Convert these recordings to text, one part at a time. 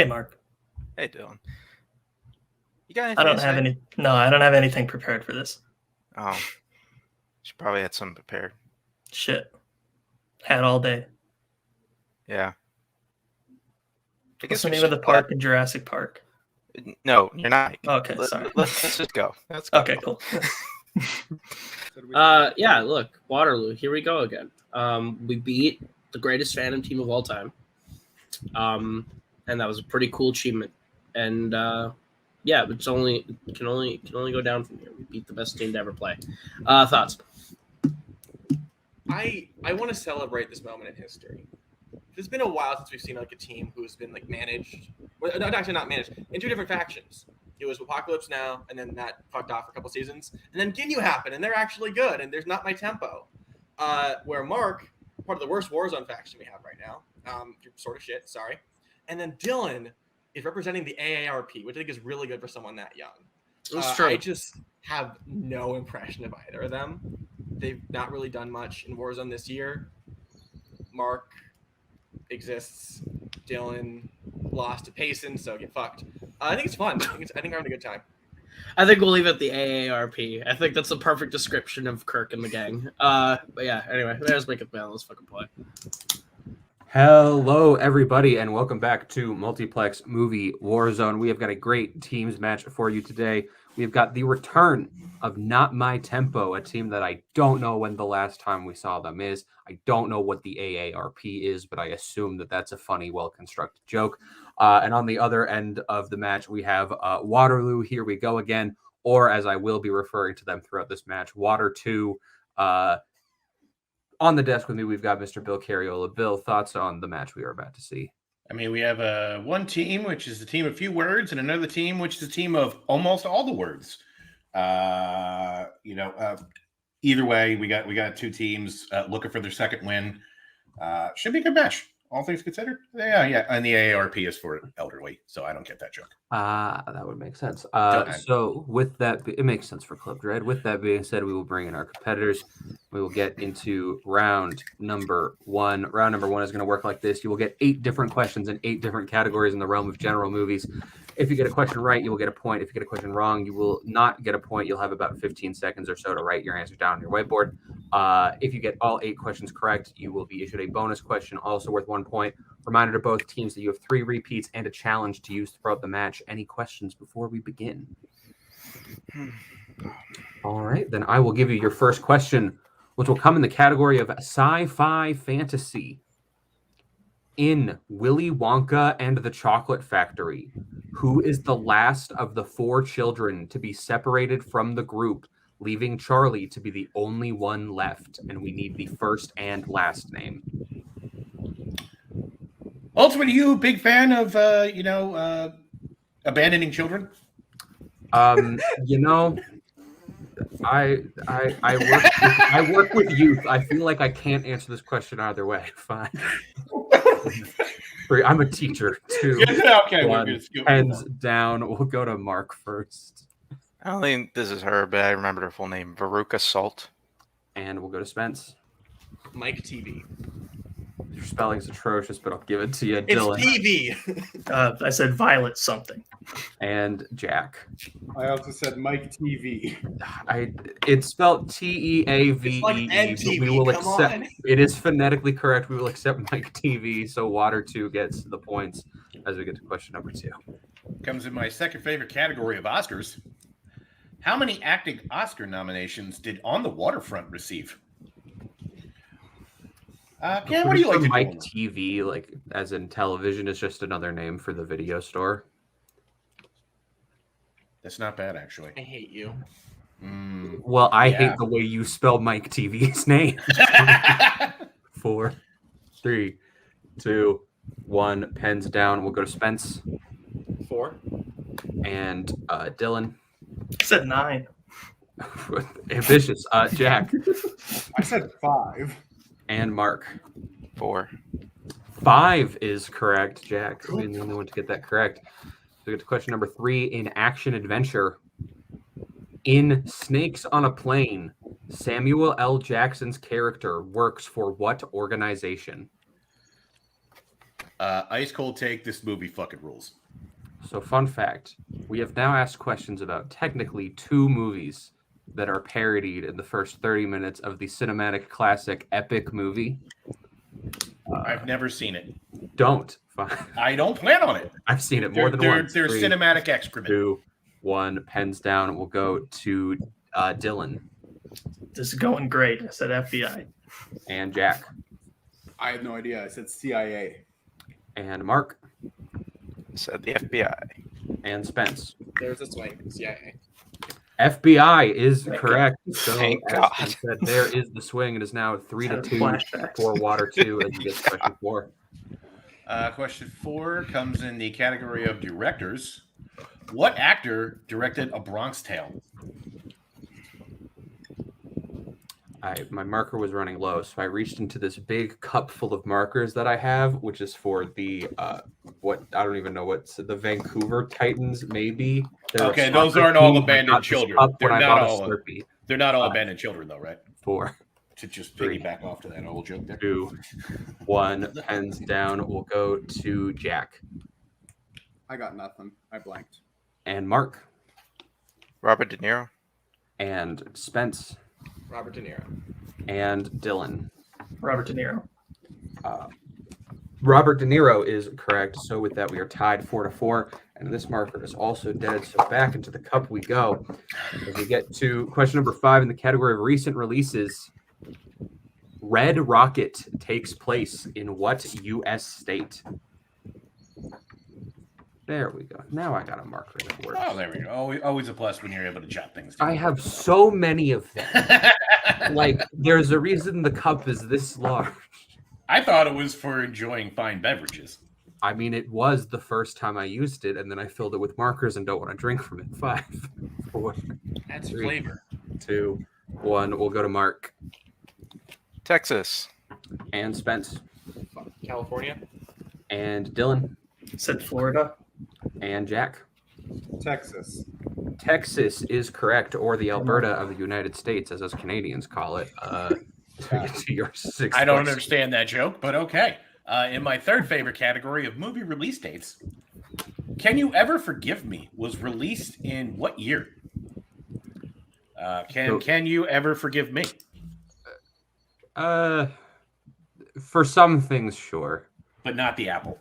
Hey, Mark. Hey, Dylan. You got anything I don't to have say? any. No, I don't have anything prepared for this. Oh, should probably had some prepared. Shit. Had all day. Yeah. I What's guess the we name of the should. park in Jurassic Park? No, you're not. Okay, sorry. Let's just go. Let's go. Okay, cool. Yeah, look, Waterloo, here we go again. We beat the greatest Fandom team of all time. And that was a pretty cool achievement. And yeah, it can only go down from here. We beat the best team to ever play. Thoughts? I want to celebrate this moment in history. It's been a while since we've seen like a team who's been like managed. Well, no, actually not managed. In two different factions. It was Apocalypse Now, and then that fucked off for a couple seasons. And then Ginyu happened, and they're actually good, and there's not my tempo. Where Mark, part of the worst Warzone faction we have right now, you're sort of shit, sorry. And then Dylan is representing the AARP, which I think is really good for someone that young. That's true. I just have no impression of either of them. They've not really done much in Warzone this year. Mark exists. Dylan lost to Payson, so get fucked. I think it's fun. I think we're having a good time. I think we'll leave it at the AARP. I think that's the perfect description of Kirk and the gang. But yeah, anyway, there's Make It Man. Let's fucking play. Hello, everybody, and welcome back to Multiplex Movie Warzone. We have got a great teams match for you today. We've got the return of Not My Tempo, a team that I don't know when the last time we saw them is. I don't know what the AARP is, but I assume that that's a funny, well-constructed joke. And on the other end of the match, we have Waterloo. Here we go again, or as I will be referring to them throughout this match, Water 2. On the desk with me, we've got Mr. Bill Carriola. Bill, thoughts on the match we are about to see? I mean, we have one team, which is a team of few words, and another team, which is a team of almost all the words. Either way, we got two teams looking for their second win. Should be a good match, all things considered. Yeah. And the AARP is for elderly, so I don't get that joke. That would make sense. So with that, it makes sense for Club Dread. With that being said, we will bring in our competitors. We will get into round number one. Round number one is going to work like this. You will get 8 different questions in 8 different categories in the realm of general movies. If you get a question right, you will get a point. If you get a question wrong, you will not get a point. You'll have about 15 seconds or so to write your answers down on your whiteboard. If you get all 8 questions correct, you will be issued a bonus question, also worth 1 point. Reminder to both teams that you have 3 repeats and a challenge to use throughout the match. Any questions before we begin? All right, then I will give you your first question, which will come in the category of sci-fi fantasy. In Willy Wonka and the Chocolate Factory, who is the last of the 4 children to be separated from the group, leaving Charlie to be the only one left? And we need the first and last name. Ultimately, you a big fan of abandoning children? I work with youth. I feel like I can't answer this question either way. Fine. I'm a teacher too. Okay, Hands down. We'll go to Mark first. I don't think this is her, but I remembered her full name, Veruca Salt. And we'll go to Spence. Mike TV. Your spelling's atrocious, but I'll give it to you, It's Dylan. TV. I said Violet something. And Jack. I also said Mike TV. It's spelled Teavee. It's like MTV, We will come accept. on. It is phonetically correct. We will accept Mike TV. So Water 2 gets the points as we get to question number 2. Comes in my second favorite category of Oscars. How many acting Oscar nominations did On the Waterfront receive? Cam, what do you like to Mike do? TV, like as in television, is just another name for the video store. That's not bad, actually. I hate you. Well, I hate the way you spell Mike TV's name. 4, 3, 2, 1. Pens down. We'll go to Spence. 4. And Dylan. I said 9. Ambitious. Jack. I said 5. And Mark. 4. 5 is correct, Jack. We're the only one to get that correct. So we get to question number 3 in action adventure. In Snakes on a Plane, Samuel L. Jackson's character works for what organization? Ice cold take. This movie fucking rules. So, fun fact: we have now asked questions about technically 2 movies that are parodied in the first 30 minutes of the cinematic classic epic movie. I've never seen it. Don't. Fine. I don't plan on it. I've seen it more than once. They're 3, cinematic excrement. 2, 1. Pens down. We'll go to Dylan This is going great. I said FBI. and Jack I had no idea. I said CIA. and Mark Said the FBI. and Spence. There's a swing. CIA. FBI is Thank correct. So, Thank as God. Spence said, there is the swing. It is now 3-2 Flashbacks. for Water 2 as you get to question 4. Question 4 comes in the category of directors. What actor directed A Bronx Tale? My marker was running low, so I reached into this big cup full of markers that I have, which is for the what I don't even know what's the Vancouver Titans, maybe. They're a Okay, those soccer aren't all team. I abandoned got this children. cup They're when I not bought a all- Slurpee. They're not all abandoned children, though, right? 4, To just 3. piggyback off to that old joke there. 2, 1. Pens down. We'll go to Jack I got nothing. I blanked. and Mark Robert De Niro. and Spence Robert De Niro. and Dylan. Robert De Niro. Robert De Niro is correct. So with that, we are tied 4-4, and this marker is also dead. So back into the cup we go. As we get to question number 5 in the category of recent releases, Red Rocket takes place in what U.S. state? There we go. Now I got a marker that works. Oh, there we go. Always a plus when you're able to chop things down. I have so many of them. Like, there's a reason the cup is this large. I thought it was for enjoying fine beverages. I mean, it was the first time I used it, and then I filled it with markers and don't want to drink from it. 5, 4, That's 3, flavor. 2, 1. We'll go to Mark Texas. and Spence California. and Dylan Said Florida. and Jack. Texas. Texas is correct, or the Alberta of the United States, as us Canadians call it. To get to your 6th I don't question. understand that joke, but okay. In my third favorite category of movie release dates, Can You Ever Forgive Me was released in what year? Can You Ever Forgive Me? For some things, sure. But not the apple.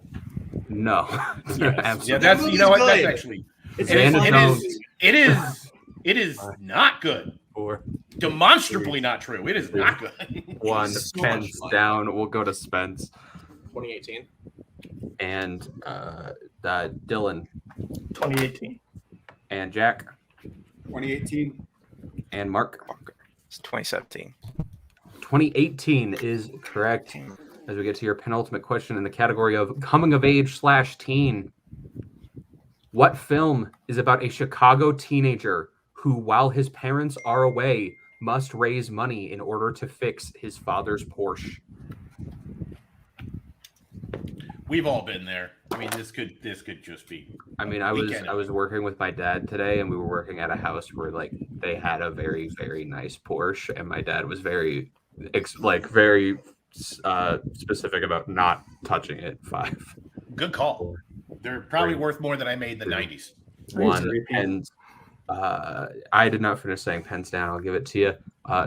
No. Yes. Yeah, Absolutely. that's Movie's you know what that's good. actually It's Xanadu- a fun Xanadu- movie. it is not good. 4, Demonstrably not true. It is not good. 1. so much Pens fun. down. We'll go to Spence 2018. and Dylan 2018. and Jack 2018. and Mark. It's 2017. 2018 is correct. As we get to your penultimate question in the category of coming of age / teen, what film is about a Chicago teenager who, while his parents are away, must raise money in order to fix his father's Porsche? We've all been there. I mean, this could just be. I mean, I was working with my dad today, and we were working at a house where like they had a very, very nice Porsche, and my dad was very specific about not touching it. 5, Good call. They're probably 3, worth more than I made in the 90s. 1. Pens. I did not finish saying pens down. I'll give it to you.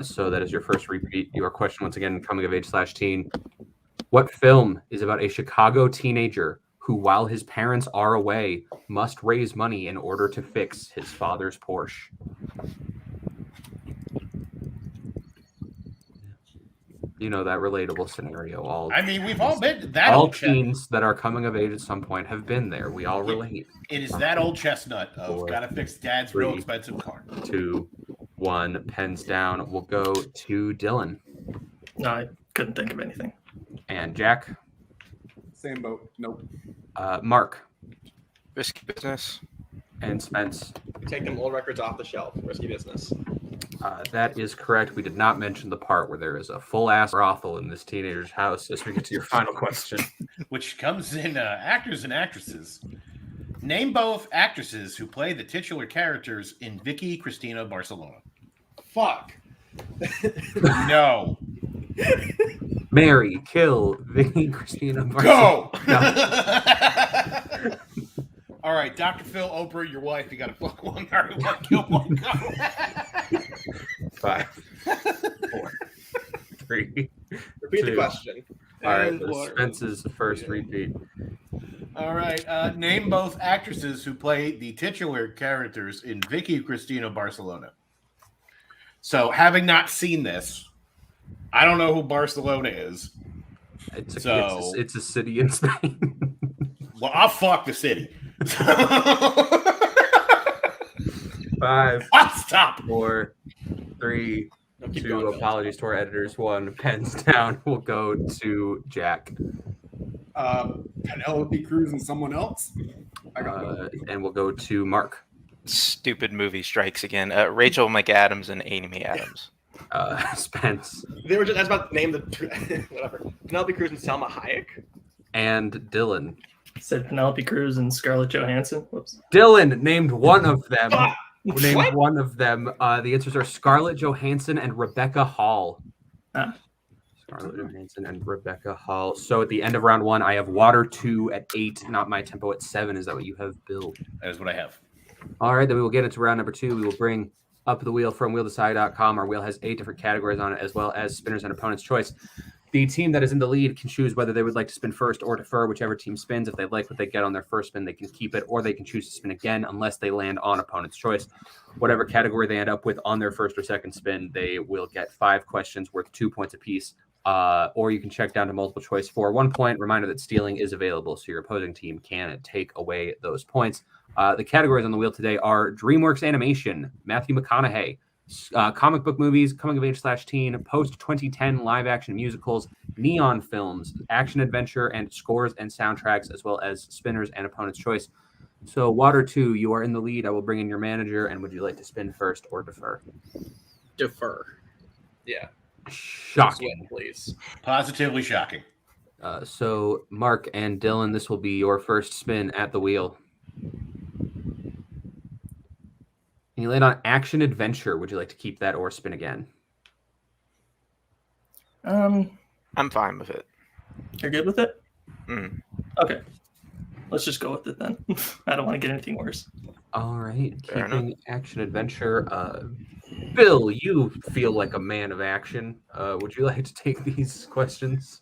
So that is your first repeat. Your question once again, coming of age / teen. What film is about a Chicago teenager who, while his parents are away, must raise money in order to fix his father's Porsche? You know, that relatable scenario. I mean, we've all been that All old chestnut. teens that are coming of age at some point have been there. We all relate. It is that old chestnut of 4, gotta fix dad's real 3, expensive car. 2, 1. Pens down. We'll go to Dylan No, I couldn't think of anything. and Jack. Same boat. Nope. Mark Risky Business. and Spence. We take them old records off the shelf. Risky business. That is correct. We did not mention the part where there is a full-ass brothel in this teenager's house as we get to your final question. Which comes in actors and actresses. Name both actresses who play the titular characters in Vicky Cristina Barcelona. Fuck. No. Mary, kill Vicky, Christina, Go! No. All right, Dr. Phil, Oprah, your wife, you got to fuck one, marry one, kill one, go. 5, 4, 3. Repeat the 2. question. All right, And water. Spence's first repeat. All right, name both actresses who play the titular characters in Vicky Cristina Barcelona. So, having not seen this, I don't know who Barcelona is. It's a city in Spain. Well, I'll fuck the city. 5, I'll stop. 4, 3, No, keep 2. going, Bill. Apologies to our editors. 1. Pens down. We'll go to Jack. Penelope Cruz and someone else. I got no. And we'll go to Mark. Stupid movie strikes again. Rachel McAdams and Amy Adams. Spence. They were just that's about to name the whatever. Penelope Cruz and Selma Hayek. And Dylan. Said Penelope Cruz and Scarlett Johansson. Whoops. Dylan named one of them. Named What? one of them. The answers are Scarlett Johansson and Rebecca Hall. Ah. Scarlett Johansson and Rebecca Hall. So at the end of round 1, I have Water 2 at 8, not my tempo at 7. Is that what you have, Bill? That is what I have. All right, then we will get into round number 2. We will bring up the wheel from wheeldeside.com. Our wheel has 8 different categories on it, as well as spinners and opponent's choice. The team that is in the lead can choose whether they would like to spin first or defer, whichever team spins. If they like what they get on their first spin, they can keep it, or they can choose to spin again unless they land on opponent's choice. Whatever category they end up with on their first or second spin, they will get 5 questions worth 2 points apiece. Or you can check down to multiple choice for 1 point. Reminder that stealing is available, so your opposing team can take away those points. The categories on the wheel today are DreamWorks Animation, Matthew McConaughey, comic book movies, coming of age / teen, post 2010 live action musicals, neon films, action adventure, and scores and soundtracks, as well as spinners and opponent's choice. So, Water 2, you are in the lead. I will bring in your manager. And would you like to spin first or defer? Defer. Yeah. Shocking. Swing, please. Positively shocking. So, Mark and Dylan, this will be your first spin at the wheel. You land on action adventure. Would you like to keep that or spin again? I'm fine with it. You're good with it? Mm. Okay. Let's just go with it then. I don't want to get anything worse. All right. Fair Keeping action adventure. Bill, you feel like a man of action. Would you like to take these questions?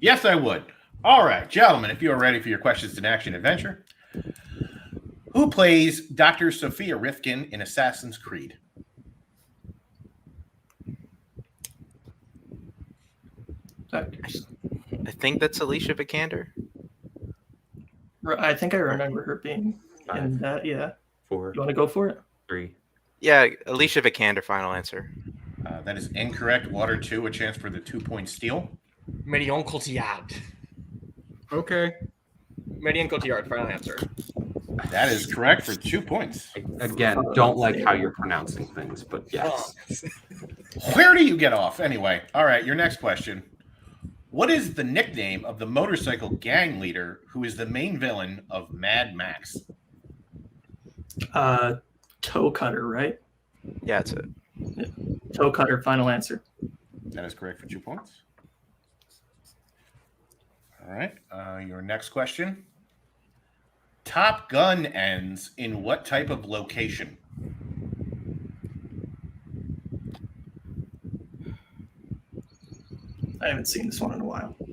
Yes, I would. All right, gentlemen, if you are ready for your questions in action adventure. Who plays Dr. Sophia Rifkin in Assassin's Creed? I think that's Alicia Vikander. I think I remember her being in that. Yeah. 4, You want to go for it? 3. Yeah, Alicia Vikander, final answer. That is incorrect. Water 2, a chance for the 2-point steal. Marion Cotillard. Okay. Marion Cotillard, final answer. That is correct for 2 points. Again, don't like how you're pronouncing things, but yes. Where do you get off? Anyway, all right, your next question. What is the nickname of the motorcycle gang leader who is the main villain of Mad Max? Toe cutter, right? Yeah, that's it. Toe cutter, final answer. That is correct for 2 points. All right, your next question. Top Gun ends in what type of location? I haven't seen this one in a while. I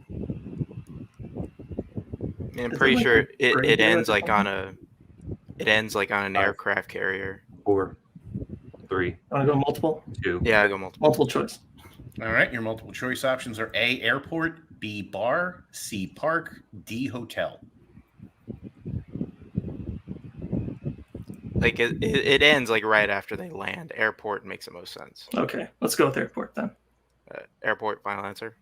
mean, I'm Is it pretty like sure a it graveyard ends or like on a an aircraft carrier. 4, 3, Want to go multiple? 2. Yeah, I go multiple. Multiple choice. All right, your multiple choice options are A, airport, B, bar, C, park, D, hotel. Like it ends like right after they land. Airport makes the most sense. Okay, let's go with airport then. Airport, final answer.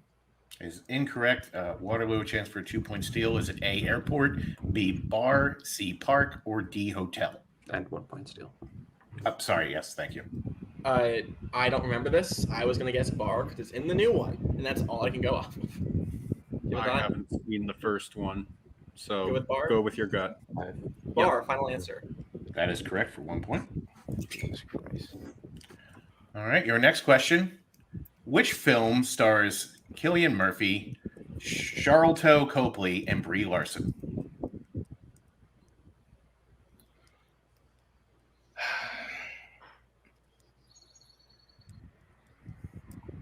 Is incorrect. Waterloo, a chance for a 2-point steal. Is it A, airport, B, bar, C, park, or D, hotel? And 1 point steal. Sorry, yes, thank you. I don't remember this. I was going to guess bar because it's in the new one, and that's all I can go off of. You I know, haven't seen the first one, so Go with bar? go with your gut. bar, final answer. That is correct for 1 point. Jesus Christ. All right, your next question. Which film stars Cillian Murphy, Charlton Copley, and Brie Larson?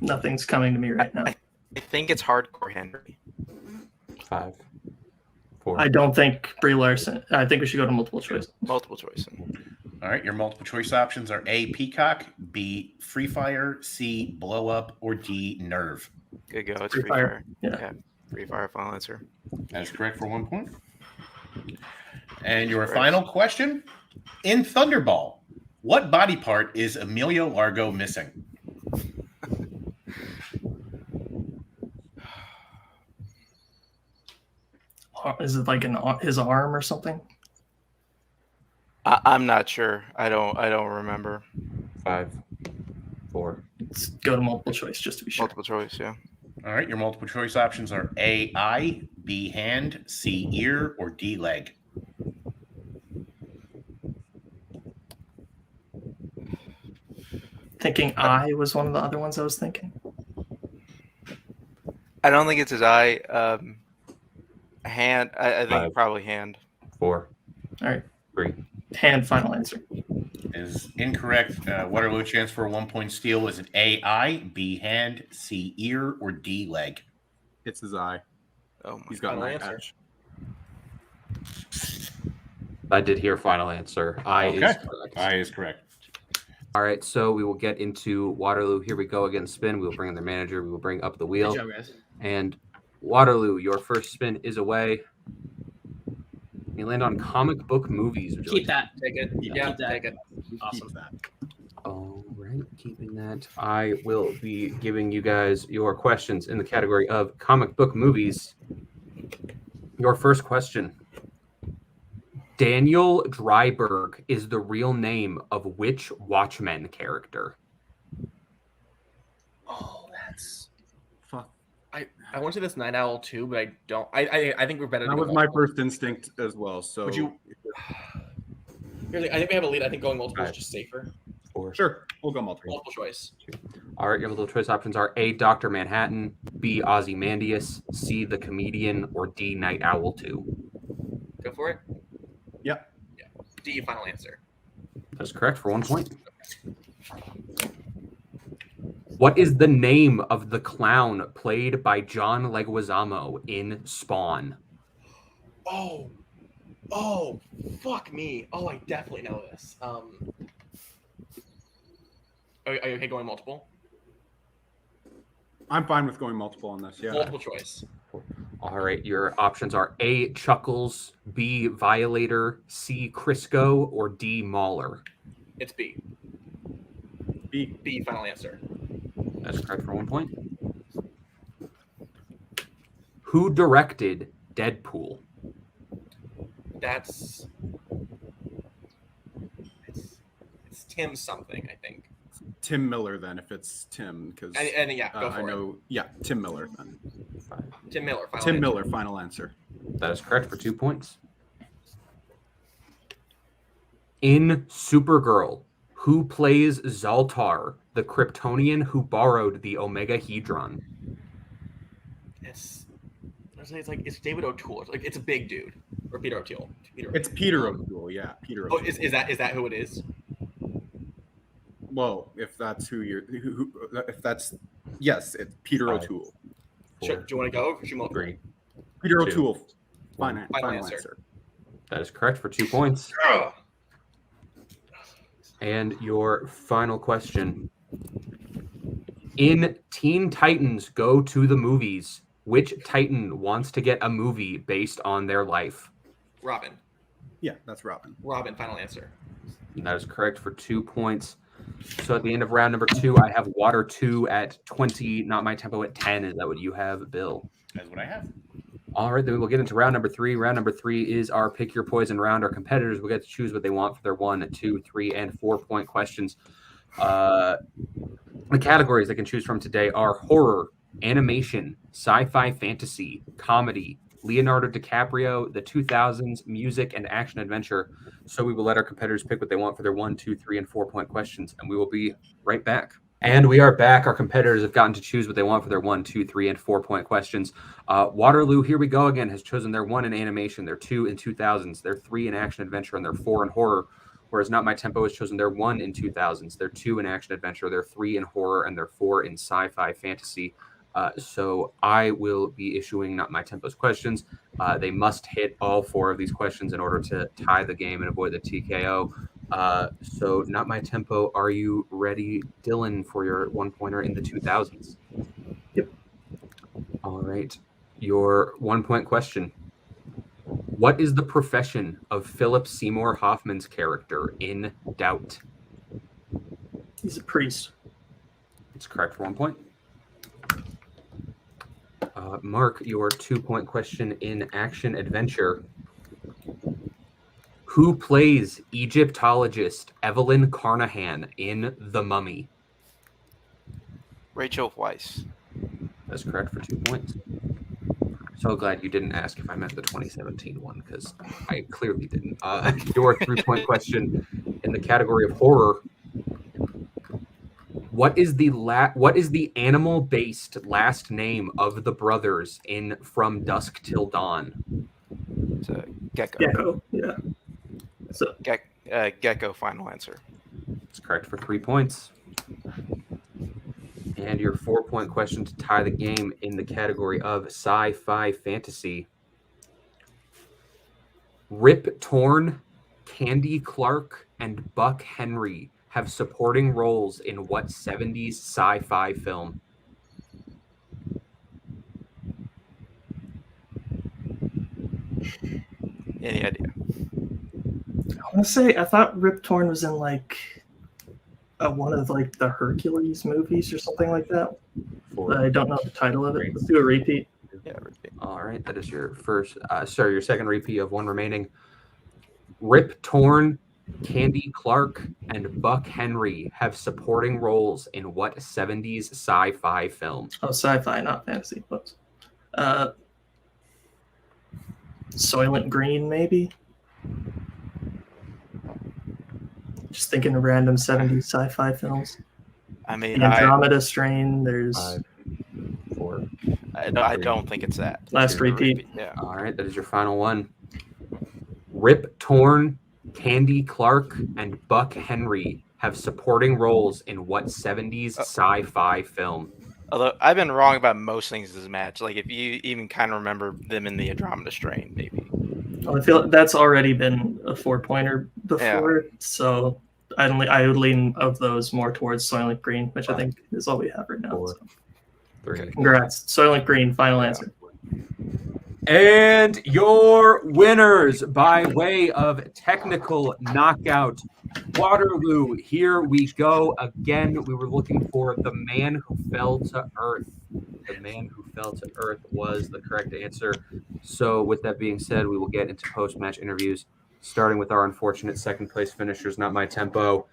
Nothing's coming to me right now. I think it's Hardcore Henry. 5, 4. I don't think Brie Larson. I think we should go to multiple choice. Multiple choice. All right, your multiple choice options are A, Peacock, B, Free Fire, C, Blow Up, or D, Nerve. Good go. It's Free Free Fire. Fire. Yeah. Free Fire, final answer. That is correct for 1 point. And your final question. In Thunderball, what body part is Emilio Largo missing? Is it like his arm or something? I'm not sure. I don't remember. 5, 4. Let's go to multiple choice just to be sure. Multiple choice, yeah. All right, your multiple choice options are A, eye, B, hand, C, ear, or D, leg. Thinking eye was one of the other ones I was thinking. I don't think it's his eye. Hand. I think 5. probably hand. 4. All right. 3. Hand, final answer. Is incorrect. Waterloo chance for a 1 point steal. Is it A, eye, B, hand, C, ear, or D, leg? It's his eye. Oh my He's got Final my answer. patch. I did hear final answer. I Okay. is correct. Eye is correct. All right, so we will get into Waterloo. Here we go again. Spin. We will bring in their manager. We will bring up the Good wheel. job, guys. And Waterloo, your first spin is away. You land on comic book movies. Would you Keep like- that. Take it. Yeah, Keep that. take it. Awesome. Keep that. All right, keeping that. I will be giving you guys your questions in the category of comic book movies. Your first question. Daniel Dryberg is the real name of which Watchmen character? Oh, that's. Fuck. I want to say this Night Owl too, but I don't. I think we're better. That to go was my multiple. first instinct as well. So Would you? Here's the- I think we have a lead. I think going multiple is Right. just safer. Sure, we'll go multiple. Multiple choice. All right, your multiple choice options are A, Dr. Manhattan, B, Ozymandias, C, the Comedian, or D, Night Owl 2. Go for it. Yeah. Yeah. D. Final answer. That's correct for 1 point. What is the name of the clown played by John Leguizamo in Spawn? Oh, fuck me. Oh, I definitely know this. Are you okay going multiple? I'm fine with going multiple on this. Yeah. Multiple choice. All right, your options are A, Chuckles, B, Violator, C, Crisco, or D, Mauler. It's B. B. B. Final answer. That's correct for 1 point. Who directed Deadpool? That's. It's Tim something, I think. Tim Miller then, if it's Tim, because And yeah, go for I it. know. Yeah, Tim Miller then. Tim Miller. Final Tim answer. Miller, final answer. That is correct for 2 points. In Supergirl, who plays Zoltar, the Kryptonian who borrowed the Omega Hedron? It's like it's David O'Toole. It's a big dude. Or Peter O'Toole. It's Peter O'Toole. Yeah, Peter Oh, O'Toole. is that who it is? Well, if that's who you're, if that's, yes, it's Peter 5, O'Toole. Sure. 4, Do you want to go? Or should we 3. Peter 2, O'Toole. Final answer. answer. That is correct for 2 points. Ugh. And your final question. In Teen Titans Go to the Movies, which Titan wants to get a movie based on their life? Robin. Yeah, that's Robin. Robin. Final answer. And that is correct for 2 points. So at the end of round number 2, I have Water 2 at 20, Not My Tempo at 10. Is that what you have, Bill? That's what I have. All right, then we will get into round number 3. Round number 3 is our Pick Your Poison round. Our competitors will get to choose what they want for their 1, 2, 3, and 4 point questions. The categories they can choose from today are horror, animation, sci-fi fantasy, comedy, Leonardo DiCaprio, the 2000s, music, and action adventure. So we will let our competitors pick what they want for their 1, 2, 3, and 4 point questions, and we will be right back. And we are back. Our competitors have gotten to choose what they want for their 1, 2, 3, and 4-point questions. Waterloo, here we go again, has chosen their 1 in animation, their 2 in 2000s, their 3 in action adventure, and their 4 in horror. Whereas Not My Tempo has chosen their 1 in 2000s, their 2 in action adventure, their 3 in horror, and their 4 in sci-fi fantasy. So I will be issuing Not My Tempo's questions. They must hit all 4 of these questions in order to tie the game and avoid the TKO. So Not My Tempo, are you ready, Dylan, for your 1-pointer in the 2000s? Yep. All right. Your 1-point question. What is the profession of Philip Seymour Hoffman's character in Doubt? He's a priest. It's correct for 1 point. Mark, your 2-point question in action adventure. Who plays Egyptologist Evelyn Carnahan in The Mummy? Rachel Weisz. That's correct for 2 points. So glad you didn't ask if I meant the 2017 one, because I clearly didn't. Your 3-point question in the category of horror. What is the animal-based last name of the brothers in From Dusk Till Dawn? It's a Gecko. Gecko, yeah. So Gecko, final answer. That's correct for 3 points. And your 4-point question to tie the game in the category of sci-fi fantasy. Rip Torn, Candy Clark, and Buck Henry have supporting roles in what 70s sci-fi film? Any idea? I want to say I thought Rip Torn was in like one of like the Hercules movies or something like that. But I don't know the title of it. Let's do a repeat. Yeah, repeat. All right, that is your your second repeat of 1 remaining. Rip Torn, Candy Clark, and Buck Henry have supporting roles in what 70s sci-fi film? Oh, sci-fi, not fantasy. Whoops. Soylent Green, maybe? Just thinking of random 70s sci-fi films. I mean, The Andromeda Strain, there's... 5, 4. I don't think it's that. Last repeat. Yeah. All right, that is your final one. Rip Torn, Candy Clark, and Buck Henry have supporting roles in what 70s sci-fi film? Although I've been wrong about most things in this match. Like if you even kind of remember them in the Andromeda Strain, maybe. Well, I feel that's already been a 4-pointer before, so I would lean of those more towards Soylent Green, which I think is all we have right now. 4, So. 3. Congrats. Soylent Green, final answer. And your winners by way of technical knockout, Waterloo. Here we go again. We were looking for the man who fell to earth. The man who fell to earth was the correct answer. So with that being said, we will get into post-match interviews, starting with our unfortunate second-place finishers, Not My Tempo.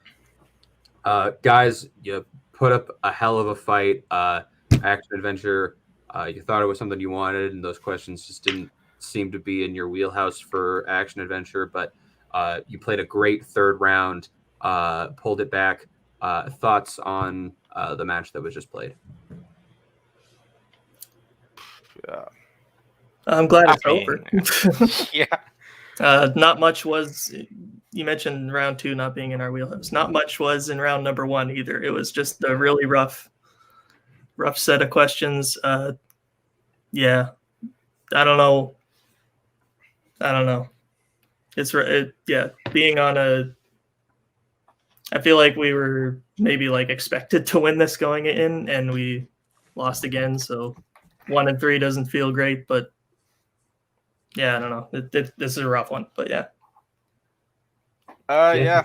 Guys, you put up a hell of a fight. Action adventure. You thought it was something you wanted, and those questions just didn't seem to be in your wheelhouse for action adventure. But you played a great third round, pulled it back. Thoughts on the match that was just played? I'm glad it's over. Yeah. Not much was. You mentioned round 2 not being in our wheelhouse. Not much was in round number 1 either. It was just a really rough set of questions. Yeah, I don't know. Yeah, being on I feel like we were maybe like expected to win this going in, and we lost again. So 1 and 3 doesn't feel great, but yeah, I don't know. This is a rough one, but yeah. Yeah.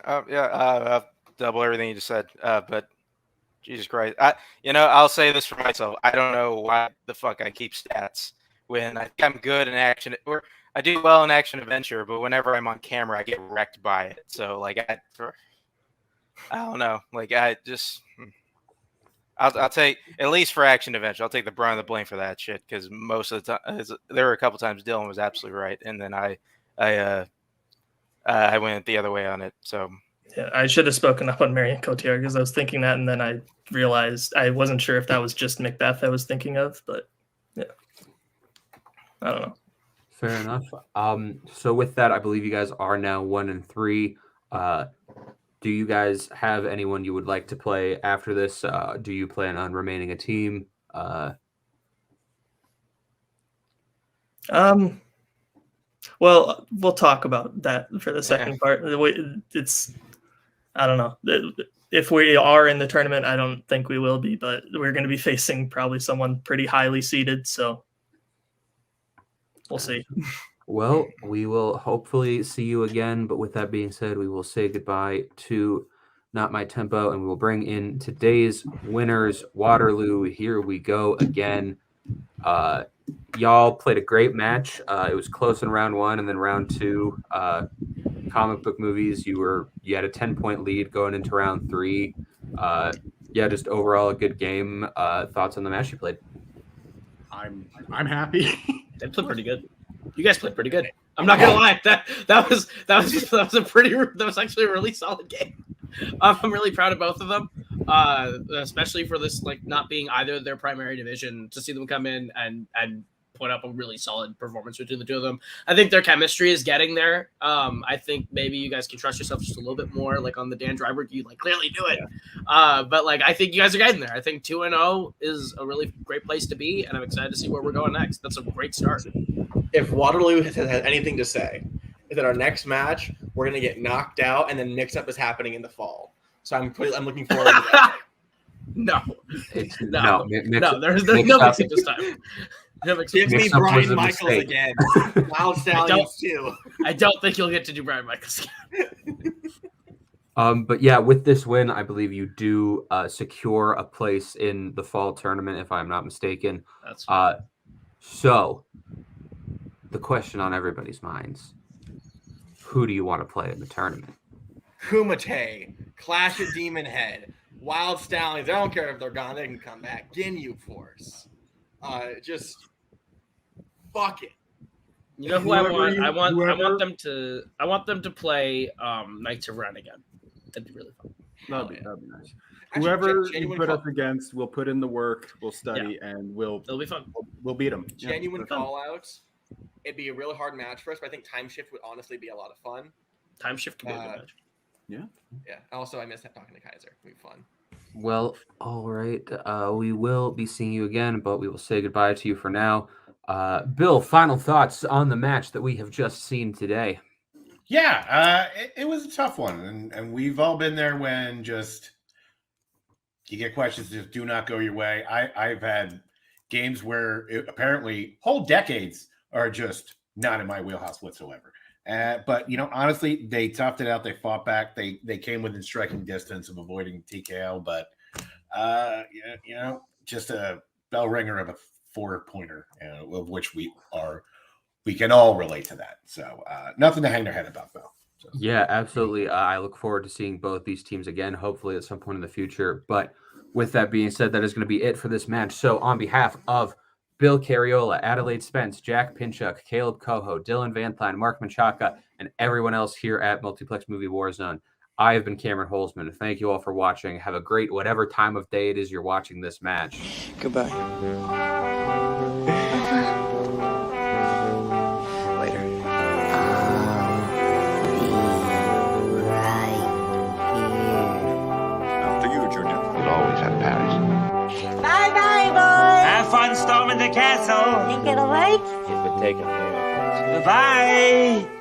I'll double everything you just said. But Jesus Christ. I'll say this for myself. I don't know why the fuck I keep stats when I think I'm good in action, or I do well in action adventure, but whenever I'm on camera, I get wrecked by it. So, like, I don't know. Like, I'll take, at least for action adventure, I'll take the brunt of the blame for that shit, because most of the time, there were a couple times Dylan was absolutely right, and then I went the other way on it. So, Yeah, I should have spoken up on Marion Cotillard because I was thinking that, and then I realized I wasn't sure if that was just Macbeth I was thinking of, but yeah, I don't know. Fair enough. So with that, I believe you guys are now 1-3. Do you guys have anyone you would like to play after this? Do you plan on remaining a team? Well, we'll talk about that for the second part. It's, I don't know. If we are in the tournament, I don't think we will be, but we're going to be facing probably someone pretty highly seeded, so we'll see. Well, we will hopefully see you again, but with that being said, we will say goodbye to Not My Tempo, and we will bring in today's winners, Waterloo. Here we go again. Y'all played a great match. It was close in round 1, and then round 2, comic book movies. You had a 10-point lead going into round 3. Just overall a good game. Thoughts on the match you played? I'm happy. They played pretty good. You guys played pretty good. I'm not gonna lie. That was actually a really solid game. I'm really proud of both of them, especially for this not being either their primary division. To see them come in and put up a really solid performance between the two of them. I think their chemistry is getting there. I think maybe you guys can trust yourself just a little bit more, on the Dan Driver. You clearly do it, but I think you guys are getting there. I think 2-0 is a really great place to be, and I'm excited to see where we're going next. That's a great start. If Waterloo has anything to say, is that our next match we're gonna get knocked out, and then mix-up is happening in the fall. So I'm looking forward to that. No, There's no mix-up this time. Give me Brian Michaels again. Wild Stallions too. I don't think you'll get to do Brian Michaels again. But yeah, with this win, I believe you do secure a place in the fall tournament, if I'm not mistaken. That's so the question on everybody's minds: who do you want to play in the tournament? Kumite, Clash of Demon Head, Wild Stallions. I don't care if they're gone; they can come back. Ginyu Force. Just fuck it. You know who I want? I want them to play Knights of Ren again. That'd be really fun. That'd be nice. Whoever you put us against, we'll put in the work, we'll study, and it'll be fun. We'll beat them. Genuine call-outs. It'd be a really hard match for us, but I think Time Shift would honestly be a lot of fun. Time Shift can be a good match. Yeah. Also, I miss talking to Kaiser. It'd be fun. Well, all right. We will be seeing you again, but we will say goodbye to you for now. Bill, final thoughts on the match that we have just seen today. Yeah, it was a tough one, and we've all been there when just you get questions that do not go your way. I've had games where apparently whole decades are just not in my wheelhouse whatsoever. But honestly, they toughed it out. They fought back. They came within striking distance of avoiding TKO. But just a bell ringer of a 4-pointer, of which we can all relate to that. So nothing to hang their head about, though. So. Yeah, absolutely. I look forward to seeing both these teams again, hopefully at some point in the future. But with that being said, that is going to be it for this match. So on behalf of Bill Carriola, Adelaide Spence, Jack Pinchuk, Kaleb Koho, Dylan Van Thine, Mark Menchaca, and everyone else here at Multiplex Movie Warzone, I have been Cameron Holzman. Thank you all for watching. Have a great whatever time of day it is you're watching this match. Goodbye. Later. After you, Junior. You'll always have Paris. Bye-bye, boys. Have fun storming the castle. Think it'll work? You've been taken care of. Bye.